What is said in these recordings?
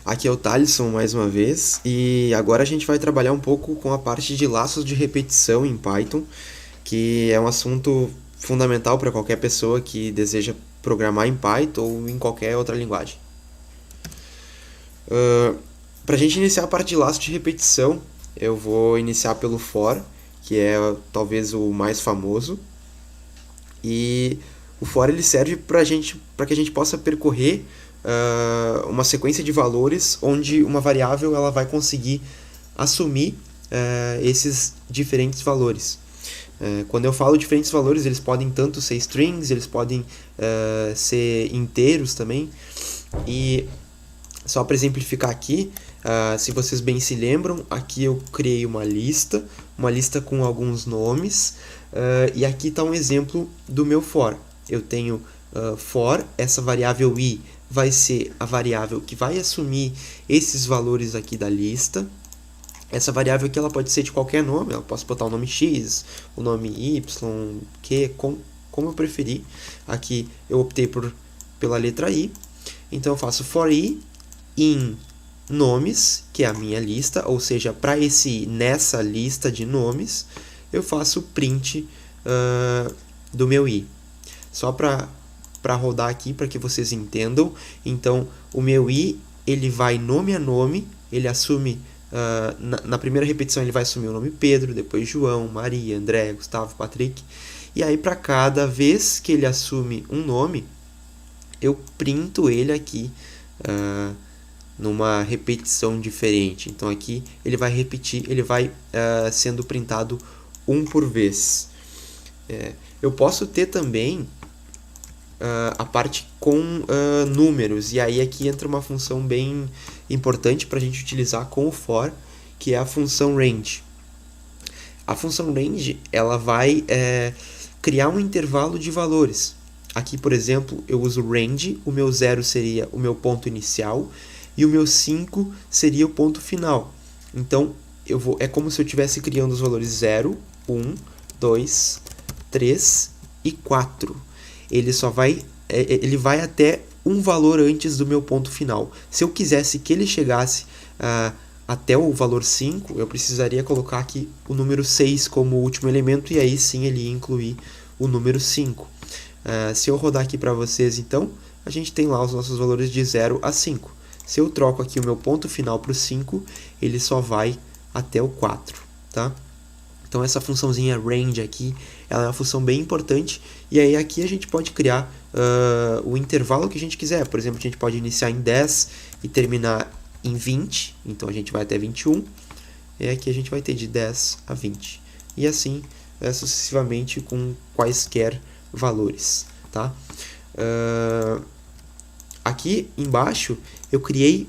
Aqui é o Thalisson mais uma vez, e agora a gente vai trabalhar um pouco com a parte de laços de repetição em Python, que é um assunto fundamental para qualquer pessoa que deseja programar em Python ou em qualquer outra linguagem. Para a gente iniciar a parte de laço de repetição, eu vou iniciar pelo for, que é talvez o mais famoso, e o for ele serve para que a gente possa percorrer uma sequência de valores onde uma variável ela vai conseguir assumir esses diferentes valores. Quando eu falo diferentes valores, eles podem tanto ser strings, eles podem ser inteiros também. E só para exemplificar aqui, se vocês bem se lembram, aqui eu criei uma lista com alguns nomes, e aqui está um exemplo do meu for. Eu tenho for, essa variável i vai ser a variável que vai assumir esses valores aqui da lista. Essa variável aqui ela pode ser de qualquer nome, eu posso botar o nome x, o nome y, q, como eu preferir. Aqui eu optei pela letra i, então eu faço for i in nomes, que é a minha lista, ou seja, para nessa lista de nomes, eu faço print do meu i. Só para rodar aqui, para que vocês entendam. Então, o meu i, ele vai nome a nome, ele assume, na primeira repetição ele vai assumir o nome Pedro, depois João, Maria, André, Gustavo, Patrick. E aí, para cada vez que ele assume um nome, eu printo ele aqui numa repetição diferente. Então, aqui ele vai repetir, ele vai sendo printado um por vez. Eu posso ter também a parte com números, e aí aqui entra uma função bem importante para a gente utilizar com o for, que é a função range. A função range ela vai criar um intervalo de valores. Aqui, por exemplo, eu uso range, o meu 0 seria o meu ponto inicial e o meu 5 seria o ponto final. Então, é como se eu estivesse criando os valores 0, 1, 2, 3 e 4. Ele vai até um valor antes do meu ponto final. Se eu quisesse que ele chegasse até o valor 5, eu precisaria colocar aqui o número 6 como último elemento, e aí sim ele ia incluir o número 5. Se eu rodar aqui para vocês, então, a gente tem lá os nossos valores de 0 a 5. Se eu troco aqui o meu ponto final para o 5, ele só vai até o 4, tá? Então essa funçãozinha range aqui, ela é uma função bem importante, e aí aqui a gente pode criar o intervalo que a gente quiser. Por exemplo, a gente pode iniciar em 10 e terminar em 20, então a gente vai até 21, e aqui a gente vai ter de 10 a 20, e assim sucessivamente com quaisquer valores, tá? Aqui embaixo eu criei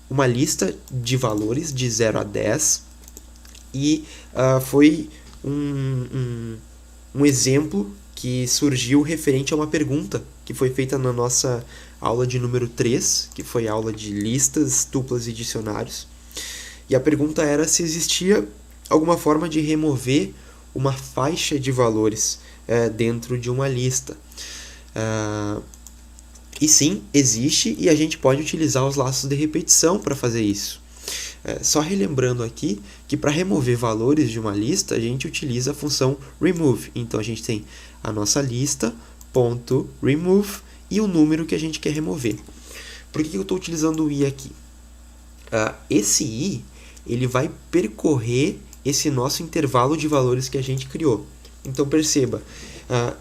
uma lista de valores de 0 a 10, e foi um exemplo que surgiu referente a uma pergunta que foi feita na nossa aula de número 3, que foi a aula de listas, tuplas e dicionários. E a pergunta era se existia alguma forma de remover uma faixa de valores dentro de uma lista. E sim, existe, e a gente pode utilizar os laços de repetição para fazer isso. Só relembrando aqui que para remover valores de uma lista, a gente utiliza a função remove. Então a gente tem a nossa lista, ponto remove, e o número que a gente quer remover. Por que eu estou utilizando o i aqui? Esse i ele vai percorrer esse nosso intervalo de valores que a gente criou. Então perceba,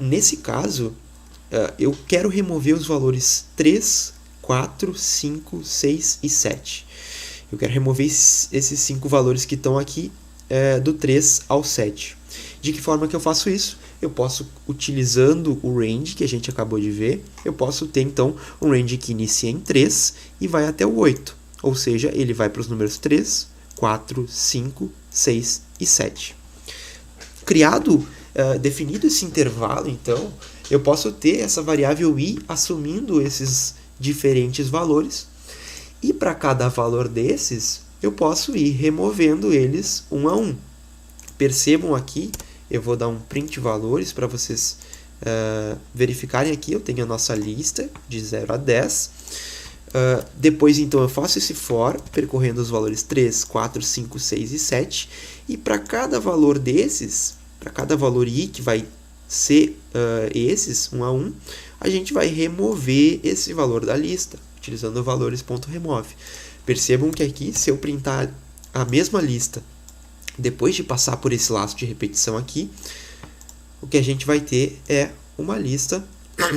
nesse caso, eu quero remover os valores 3, 4, 5, 6 e 7. Eu quero remover esses 5 valores que estão aqui, do 3 ao 7. De que forma que eu faço isso? Eu posso, utilizando o range que a gente acabou de ver, eu posso ter então um range que inicia em 3 e vai até o 8. Ou seja, ele vai para os números 3, 4, 5, 6 e 7. Definido esse intervalo, então, eu posso ter essa variável i assumindo esses diferentes valores, e para cada valor desses, eu posso ir removendo eles um a um. Percebam aqui, eu vou dar um print valores para vocês verificarem aqui. Eu tenho a nossa lista de 0 a 10. Depois, então, eu faço esse for, percorrendo os valores 3, 4, 5, 6 e 7. E para cada valor desses, para cada valor i, que vai ser esses, 1 a 1, a gente vai remover esse valor da lista, utilizando o valores.remove. Percebam que aqui, se eu printar a mesma lista, depois de passar por esse laço de repetição aqui, o que a gente vai ter é uma lista,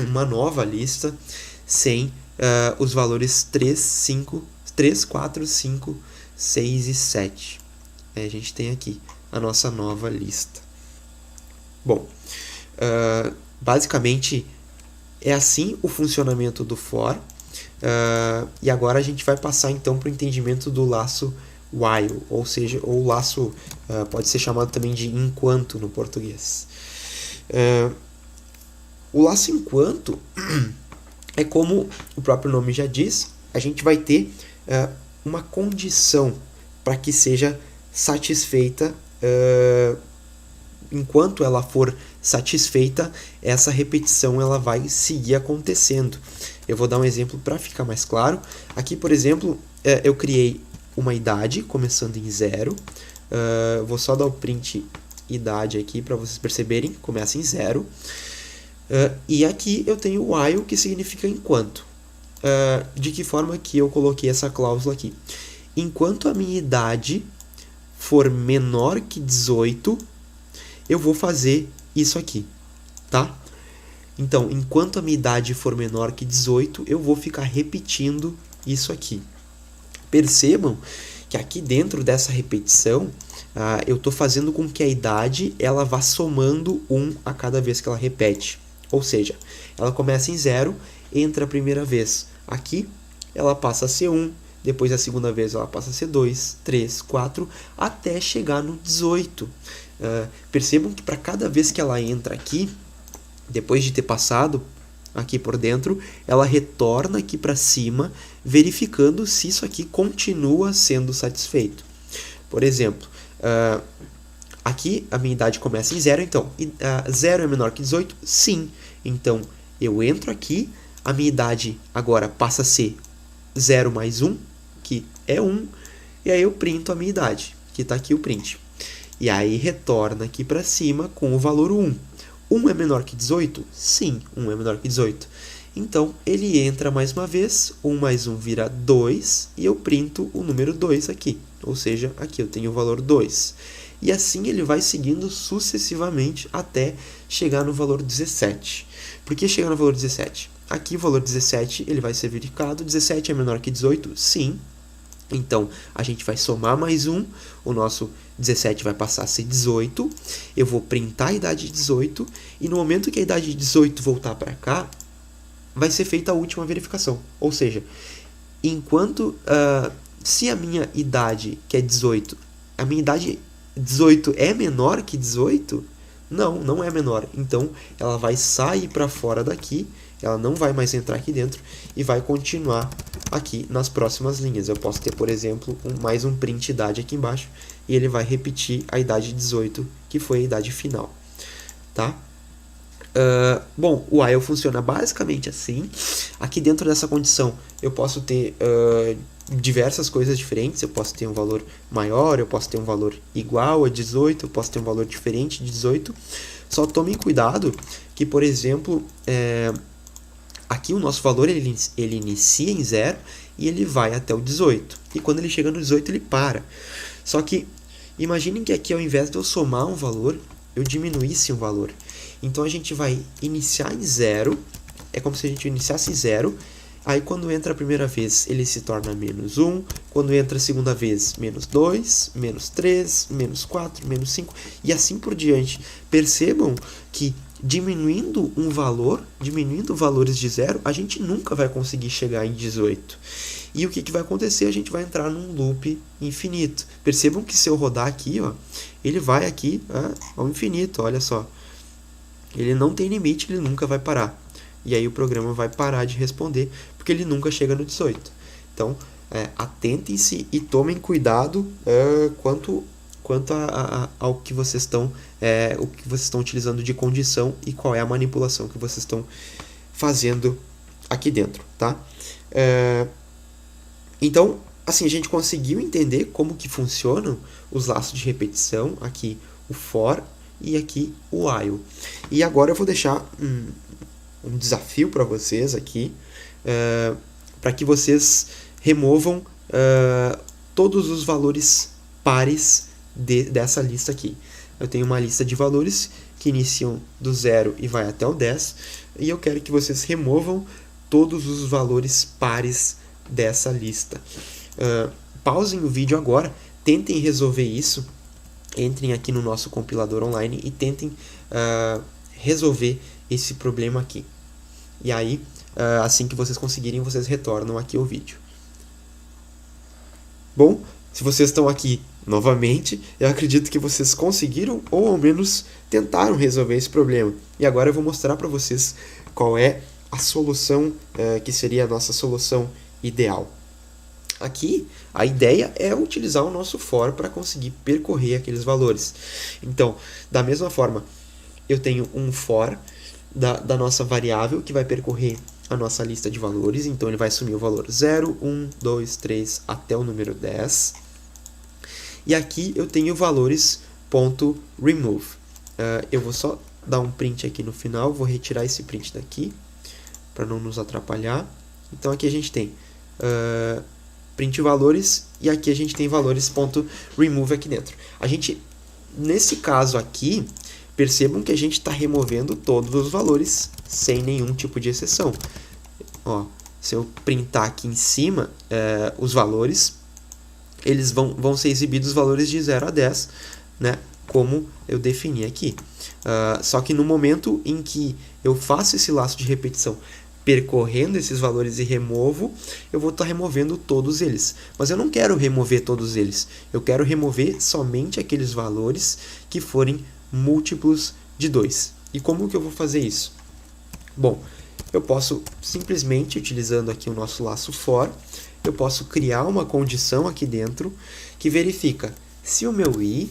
uma nova lista, sem os valores 3, 4, 5, 6 e 7. A gente tem aqui a nossa nova lista. Bom, basicamente é assim o funcionamento do for. E agora a gente vai passar então para o entendimento do laço while, ou seja, o laço pode ser chamado também de enquanto no português. O laço enquanto é como o próprio nome já diz, a gente vai ter uma condição para que seja satisfeita. Enquanto ela for satisfeita, essa repetição ela vai seguir acontecendo. Eu vou dar um exemplo para ficar mais claro. Aqui, por exemplo, eu criei uma idade começando em 0. Vou só dar o print idade aqui para vocês perceberem. Começa em 0. E aqui eu tenho o while, que significa enquanto. De que forma que eu coloquei essa cláusula aqui? Enquanto a minha idade for menor que 18, eu vou fazer isso aqui, tá? Então, enquanto a minha idade for menor que 18, eu vou ficar repetindo isso aqui. Percebam que aqui dentro dessa repetição, eu estou fazendo com que a idade ela vá somando 1 a cada vez que ela repete. Ou seja, ela começa em 0, entra a primeira vez aqui, ela passa a ser 1, depois a segunda vez ela passa a ser 2, 3, 4, até chegar no 18. Percebam que para cada vez que ela entra aqui, depois de ter passado aqui por dentro, ela retorna aqui para cima, verificando se isso aqui continua sendo satisfeito. Por exemplo, aqui a minha idade começa em 0, então 0 é menor que 18? Sim. Então eu entro aqui, a minha idade agora passa a ser 0 mais 1, que é 1, e aí eu printo a minha idade, que está aqui o print. E aí retorna aqui para cima com o valor 1. 1 é menor que 18? Sim, 1 é menor que 18. Então, ele entra mais uma vez, 1 mais 1 vira 2, e eu printo o número 2 aqui. Ou seja, aqui eu tenho o valor 2. E assim ele vai seguindo sucessivamente até chegar no valor 17. Por que chegar no valor 17? Aqui o valor 17 ele vai ser verificado. 17 é menor que 18? Sim. Então, a gente vai somar mais 1, o nosso 17 vai passar a ser 18, eu vou printar a idade 18, e no momento que a idade 18 voltar para cá, vai ser feita a última verificação. Ou seja, enquanto, se a minha idade, que é 18, a minha idade 18 é menor que 18? Não, não é menor. Então, ela vai sair para fora daqui, ela não vai mais entrar aqui dentro e vai continuar aqui nas próximas linhas. Eu posso ter, por exemplo, mais um print idade aqui embaixo e ele vai repetir a idade 18, que foi a idade final, tá? Bom, o while funciona basicamente assim. Aqui dentro dessa condição eu posso ter diversas coisas diferentes. Eu posso ter um valor maior, eu posso ter um valor igual a 18, eu posso ter um valor diferente de 18. Só tomem cuidado que, por exemplo, aqui o nosso valor ele inicia em 0 e ele vai até o 18. E quando ele chega no 18 ele para. Só que imaginem que aqui ao invés de eu somar um valor, eu diminuísse um valor. Então a gente vai iniciar em 0, é como se a gente iniciasse em 0, aí quando entra a primeira vez ele se torna menos 1, quando entra a segunda vez menos 2, menos 3, menos 4, menos 5 e assim por diante. Percebam que diminuindo um valor, diminuindo valores de 0, a gente nunca vai conseguir chegar em 18. E o que vai acontecer? A gente vai entrar num loop infinito. Percebam que se eu rodar aqui, ó, ele vai aqui ao infinito, olha só. Ele não tem limite, ele nunca vai parar. E aí o programa vai parar de responder, porque ele nunca chega no 18. Então, atentem-se e tomem cuidado quanto ao que vocês estão utilizando de condição e qual é a manipulação que vocês estão fazendo aqui dentro, tá? Então, assim, a gente conseguiu entender como que funcionam os laços de repetição, aqui o for e aqui o while. E agora eu vou deixar um desafio para vocês aqui, para que vocês removam todos os valores pares dessa lista aqui. Eu tenho uma lista de valores que iniciam do 0 e vai até o 10, e eu quero que vocês removam todos os valores pares dessa lista. Pausem o vídeo agora, tentem resolver isso, entrem aqui no nosso compilador online e tentem resolver esse problema aqui. E aí, assim que vocês conseguirem, vocês retornam aqui ao vídeo. Bom, se vocês estão aqui novamente, eu acredito que vocês conseguiram ou ao menos tentaram resolver esse problema. E agora eu vou mostrar para vocês qual é a solução que seria a nossa solução ideal. Aqui, a ideia é utilizar o nosso for para conseguir percorrer aqueles valores. Então, da mesma forma, eu tenho um for da nossa variável que vai percorrer a nossa lista de valores. Então, ele vai assumir o valor 0, 1, 2, 3 até o número 10. E aqui eu tenho valores .remove. Eu vou só dar um print aqui no final, vou retirar esse print daqui para não nos atrapalhar. Então aqui a gente tem print valores e aqui a gente tem valores .remove aqui dentro. Nesse caso aqui, percebam que a gente está removendo todos os valores sem nenhum tipo de exceção. Ó, se eu printar aqui em cima os valores, eles vão ser exibidos os valores de 0 a 10, né, como eu defini aqui. Só que no momento em que eu faço esse laço de repetição percorrendo esses valores e removo, eu vou estar removendo todos eles. Mas eu não quero remover todos eles. Eu quero remover somente aqueles valores que forem múltiplos de 2. E como que eu vou fazer isso? Bom, eu posso simplesmente, utilizando aqui o nosso laço for, eu posso criar uma condição aqui dentro que verifica se o meu i,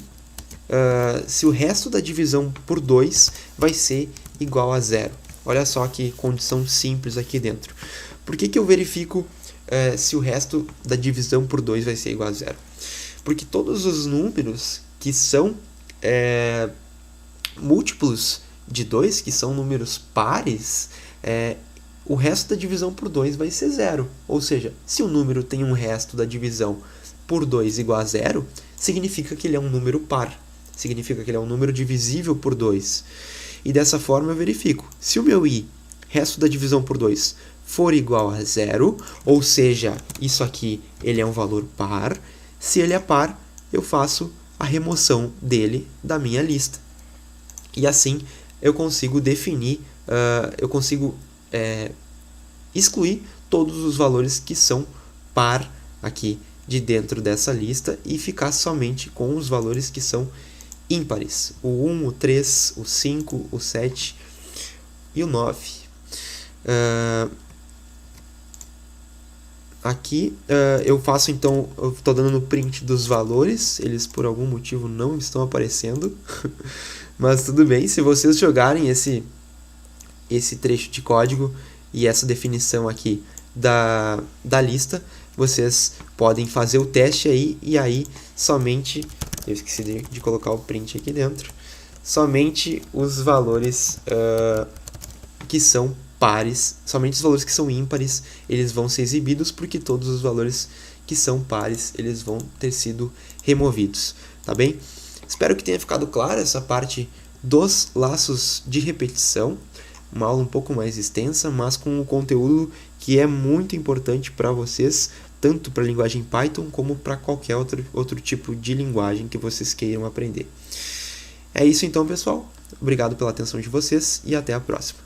se o resto da divisão por 2 vai ser igual a 0. Olha só que condição simples aqui dentro. Por que eu verifico se o resto da divisão por 2 vai ser igual a 0? Porque todos os números que são múltiplos de 2, que são números pares, o resto da divisão por 2 vai ser 0. Ou seja, se o número tem um resto da divisão por 2 igual a 0, significa que ele é um número par. Significa que ele é um número divisível por 2. E dessa forma eu verifico. Se o meu i, resto da divisão por 2, for igual a 0, ou seja, isso aqui ele é um valor par, se ele é par, eu faço a remoção dele da minha lista. E assim eu consigo definir, excluir todos os valores que são par aqui de dentro dessa lista e ficar somente com os valores que são ímpares. O 1, o 3, o 5, o 7 e o 9. Aqui eu faço então, eu estou dando no print dos valores, eles por algum motivo não estão aparecendo, mas tudo bem, se vocês jogarem esse trecho de código e essa definição aqui da lista, vocês podem fazer o teste aí, e aí somente, eu esqueci de colocar o print aqui dentro, somente os valores que são pares, somente os valores que são ímpares, eles vão ser exibidos, porque todos os valores que são pares, eles vão ter sido removidos, tá bem? Espero que tenha ficado clara essa parte dos laços de repetição, uma aula um pouco mais extensa, mas com um conteúdo que é muito importante para vocês, tanto para a linguagem Python como para qualquer outro tipo de linguagem que vocês queiram aprender. É isso então, pessoal. Obrigado pela atenção de vocês e até a próxima.